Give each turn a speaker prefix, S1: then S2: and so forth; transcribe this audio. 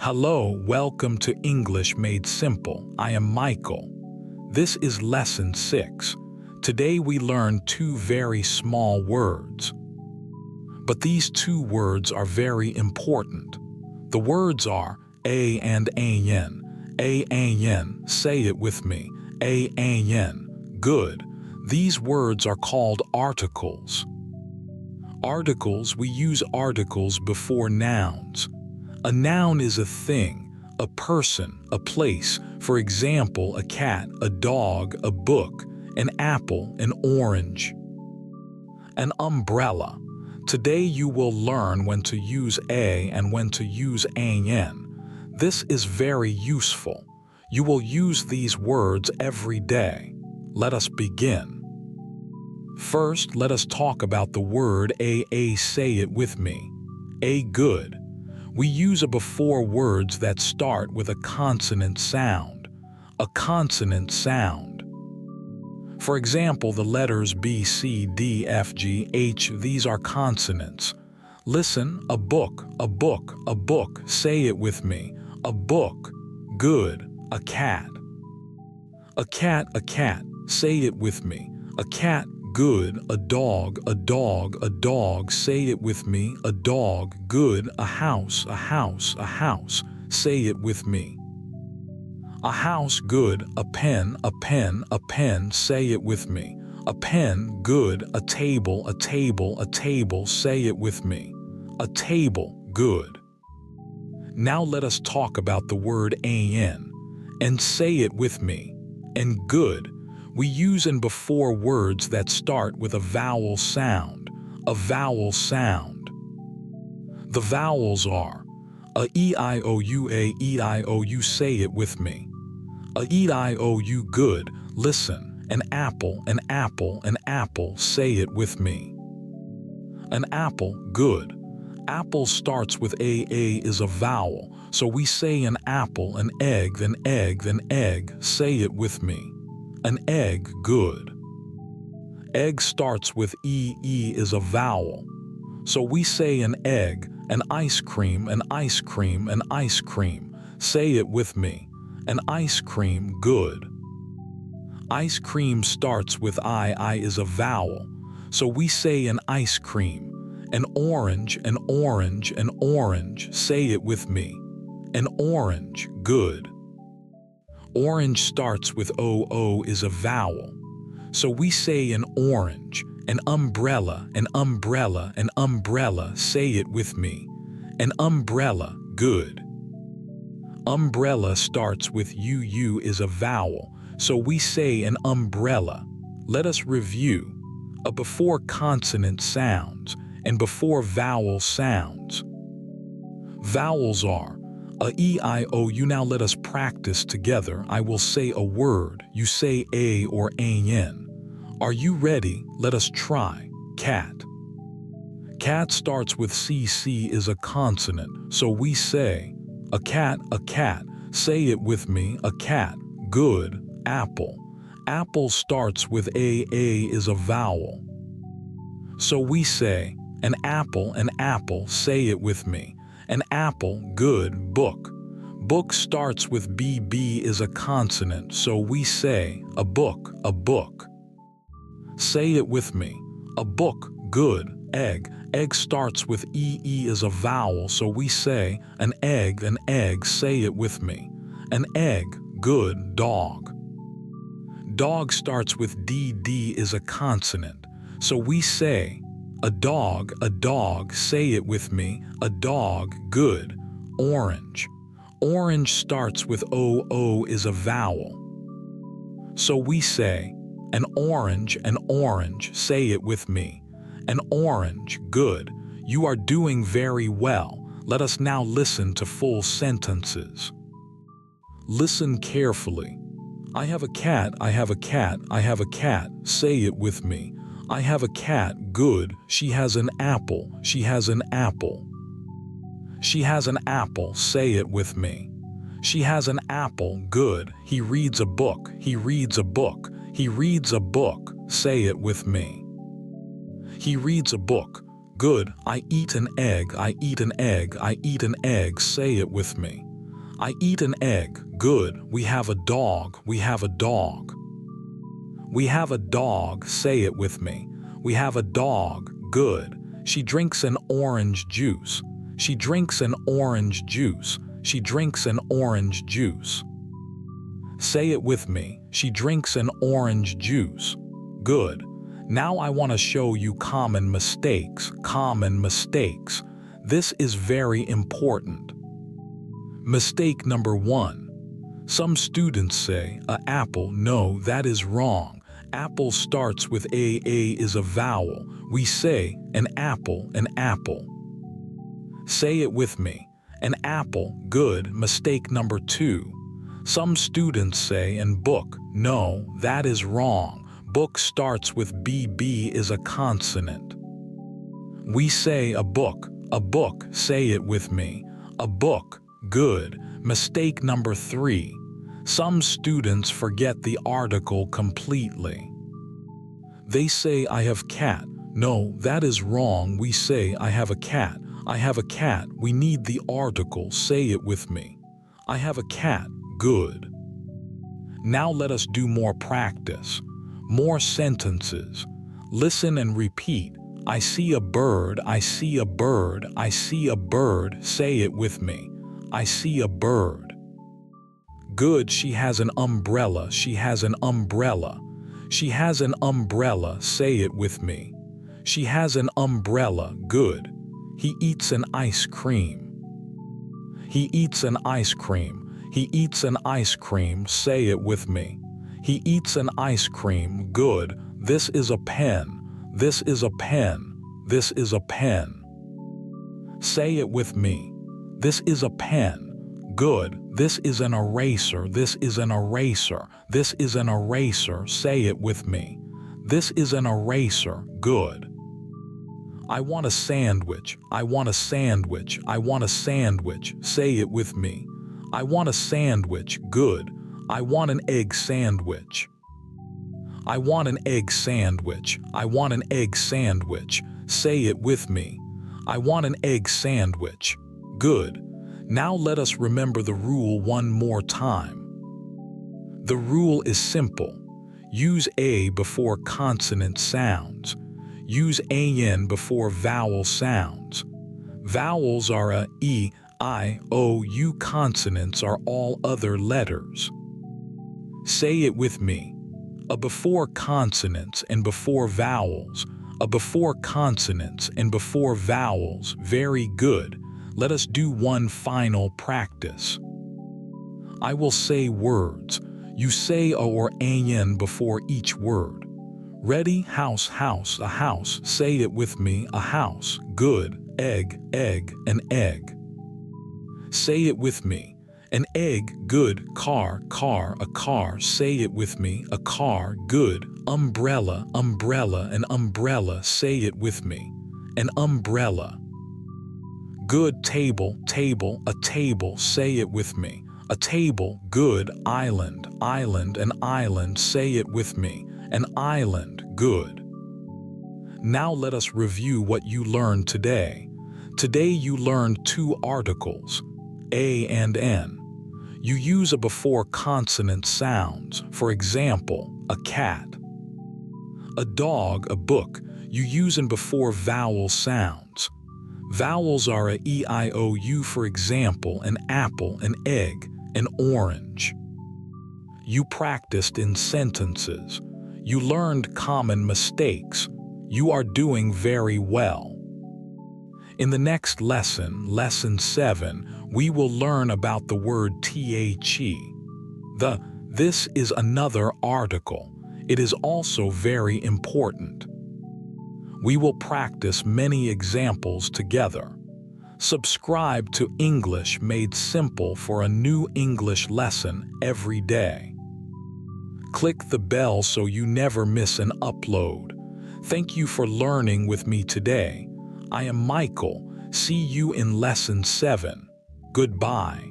S1: Hello, welcome to English Made Simple. I am Michael. This is Lesson 6. Today we learn two very small words. But these two words are very important. The words are a and an. A-an, say it with me. A-an, good. These words are called articles. Articles, we use articles before nouns. A noun is a thing, a person, a place, for example, a cat, a dog, a book, an apple, an orange. An umbrella. Today you will learn when to use a and when to use an. This is very useful. You will use these words every day. Let us begin. First, let us talk about the word a. Say it with me. A good. We use a before words that start with a consonant sound. A consonant sound. For example, the letters B, C, D, F, G, H, these are consonants. Listen, a book, a book, a book, say it with me. A book, good, a cat. A cat, say it with me. A cat, good, a dog, say it with me. A dog, good, a house, say it with me. A house, good, a pen, say it with me. A pen, good, a table, say it with me. A table, good. Now let us talk about the word an, and say it with me. And good. We use in before words that start with a vowel sound. A vowel sound. The vowels are a e-i-o-u, say it with me. A e-i-o-u, good. Listen, an apple, say it with me. An apple, good. Apple starts with a is a vowel, so we say an apple, an egg, say it with me. An egg, good. Egg starts with e is a vowel, so we say an egg. An ice cream, say it with me. An ice cream, good. Ice cream starts with I is a vowel, so we say an ice cream. An orange, say it with me. An orange, good. Orange starts with o is a vowel, so we say an orange. An umbrella, say it with me. An umbrella, good. Umbrella starts with u is a vowel, so we say an umbrella. Let us review. A before consonant sounds and before vowel sounds. Vowels are a, e-i-o-u. Now let us practice together. I will say a word. You say a or an. Are you ready? Let us try. Cat. Cat starts with c is a consonant, so we say a cat, say it with me. A cat, good. Apple. Apple starts with a is a vowel, so we say an apple, say it with me. An apple, good. Book. Book starts with b is a consonant, so we say a book, Say it with me. A book, good. Egg. Egg starts with e as a vowel, so we say an egg, say it with me. An egg, good. Dog. Dog starts with d is a consonant, so we say a dog, say it with me. A dog, good. Orange. Orange starts with o is a vowel, so we say an orange, say it with me. An orange, good. You are doing very well. Let us now listen to full sentences. Listen carefully. I have a cat, say it with me. I have a cat, good. She has an apple, She has an apple, say it with me. She has an apple, good. He reads a book, He reads a book, say it with me. He reads a book, Good, I eat an egg, say it with me. I eat an egg. Good. We have a dog. We have a dog. We have a dog. Say it with me. We have a dog. Good. She drinks an orange juice. She drinks an orange juice. She drinks an orange juice. Say it with me. She drinks an orange juice. Good. Now I want to show you common mistakes. Common mistakes. This is very important. Mistake number 1. Some students say, a apple. No, that is wrong. Apple starts with A. A is a vowel. We say, an apple, an apple. Say it with me. An apple. Good. Mistake number 2. Some students say, an book. No, that is wrong. Book starts with B. B is a consonant. We say a book. A book. Say it with me. A book. Good. Mistake number 3. Some students forget the article completely. They say, I have cat. No, that is wrong. We say, I have a cat. I have a cat. We need the article. Say it with me. I have a cat. Good. Now let us do more practice. More sentences. Listen and repeat. I see a bird. I see a bird. I see a bird. Say it with me. I see a bird. Good. She has an umbrella. She has an umbrella. She has an umbrella. Say it with me. She has an umbrella. Good. He eats an ice cream. He eats an ice cream. He eats an ice cream. Say it with me. He eats an ice cream. Good. This is a pen. This is a pen. This is a pen. Say it with me. This is a pen. Good. This is an eraser. This is an eraser. This is an eraser. Say it with me. This is an eraser. Good. I want a sandwich. I want a sandwich. I want a sandwich. Say it with me. I want a sandwich. Good. I want an egg sandwich. I want an egg sandwich. I want an egg sandwich. Say it with me. I want an egg sandwich. Good. Now let us remember the rule one more time. The rule is simple. Use A before consonant sounds. Use AN before vowel sounds. Vowels are a, E, I, O, U. Consonants are all other letters. Say it with me. A before consonants and before vowels. A before consonants and before vowels. Very good. Let us do one final practice. I will say words. You say A or AN before each word. Ready? House, house, a house. Say it with me. A house. Good. Egg, egg, an egg. Say it with me. An egg. Good. Car, car, a car. Say it with me. A car. Good. Umbrella, umbrella, an umbrella. Say it with me. An umbrella. Good. Table, table, a table. Say it with me. A table. Good. Island, island, an island. Say it with me. An island. Good. Now let us review what you learned today. Today you learned 2 articles, A and N. You use a before consonant sounds. For example, a cat. A dog, a book. You use in before vowel sounds. Vowels are a E, I, O, U. For example, an apple, an egg, an orange. You practiced in sentences. You learned common mistakes. You are doing very well. In the next lesson, Lesson 7, we will learn about the word the. This is another article. It is also very important. We will practice many examples together. Subscribe to English Made Simple for a new English lesson every day. Click the bell so you never miss an upload. Thank you for learning with me today. I am Michael. See you in Lesson 7. Goodbye.